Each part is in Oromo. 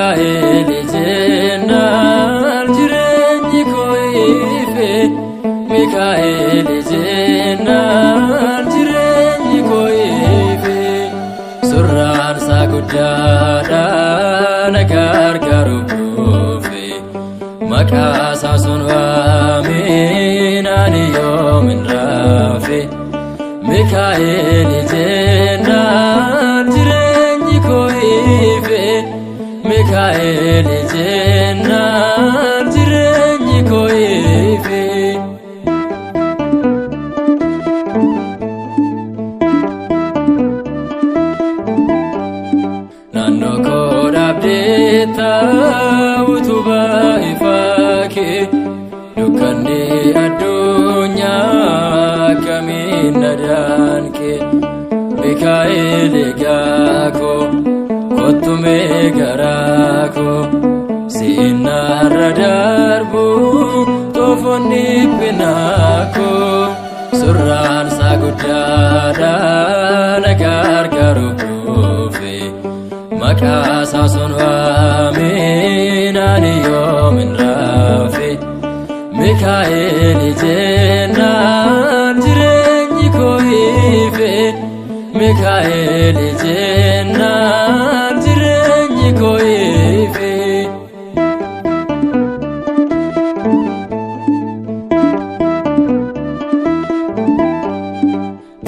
Mikaa'el jennaan jireenyi koo ife. Mikaa'el jennaan jireenyi koo ife. Surraan isaa guddaadha na gargaaruuf dhufe. Maqaa isaa sun waameen ani yoomin raafe. Mikaa'el jennaan jireenyi koo ife. Mikaa'el jennaan jireenyi koo ife. Naannoo koo dhaabdeetta utubaa ifaa kee. Dukkanni addunyaa akkamiin na daanke. Mikaa'el egaa koo kottumee garaa koo. Siin narra darbu xoofoon dhiphinaa koo. Surraan isaa guddaadha na gargaaruuf dhufe. Maqaa isaa sun waameen ani yoomin raafe. Mikaa'el jennaan jireenyi koo ife. Mikaa'el jennaan jireenyi koo ife.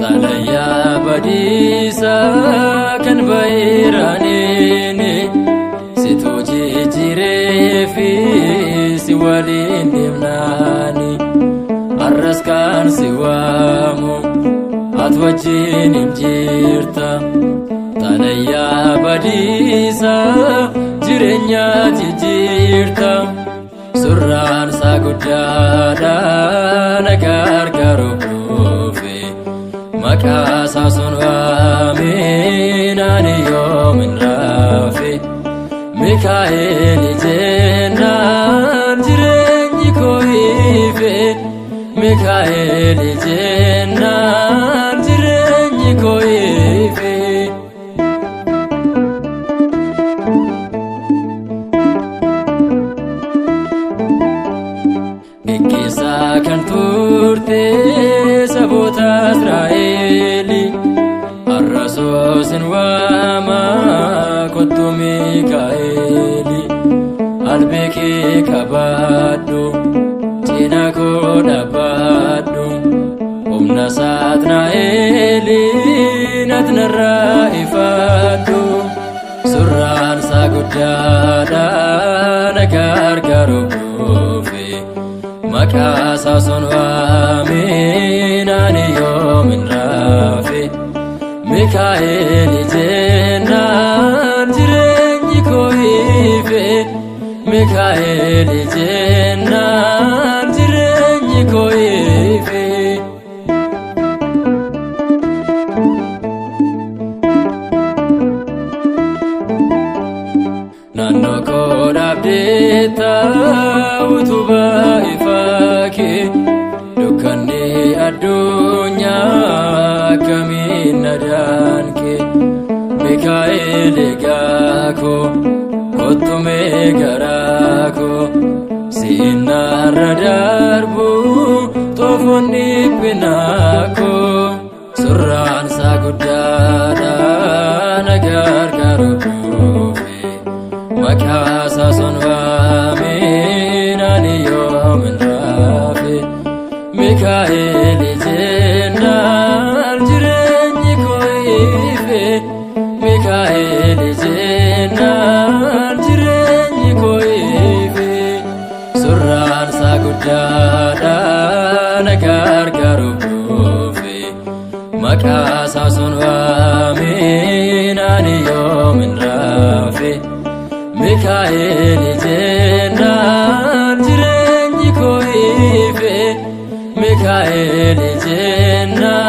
Xalayyaa badiisaa kan bayraanini. Situ jijjiireefi si waliin deemnaani. Arras kan si waamu ati wajjin hin jirta. Xalayyaa badiisaa jireenya jijjiirta. Surraan isaa guddaadha na gargaaruuf dhufe. Maqaa isaa sun waameen ani yoomin raafe. Mikaa'el jennaan jireenyi koo ife. Mikaa'el jennaan jireenyi koo ife. Gaggeessaa kan turte saboota Israa'eli. Har'asoo sin waama kottu Mikaa'eli. Albee kee qabaadhu cina koo dhaabadhu. Humna Saatnaa'eliin ati narraa ifadhu. Surraan isaa guddaadha na gargaaruuf dhufe. Maqaa isaa sun waameen ani yoomin raafe. Mikaa'el jennaan jireenyi koo ife. Mikaa'el jennaan jireenyi koo ife. Naannoo koo dhaabdeetta utubaa ifaa kee. Dukkanni addunyaa akkamiin na daanke. Mikaa'el egaa koo kottumee garaa koo. Siin narra darbu xoofoon dhiphinaa koo. Surraan isaa guddaadha na gargaaruuf dhufe. Maqaa isaa sun waameen ani yoomin raafe. Mikaa'el jennaan jireenyi koo ife. Mikaa'el jennaan jireenyi koo ife. Surraan isaa guddaadha na gargaaruuf dhufe. Maqaa isaa sun waameen ani yoomin raafe. Mikaa'el jennaan jireenyi koo ife. Mikaa'el jennaan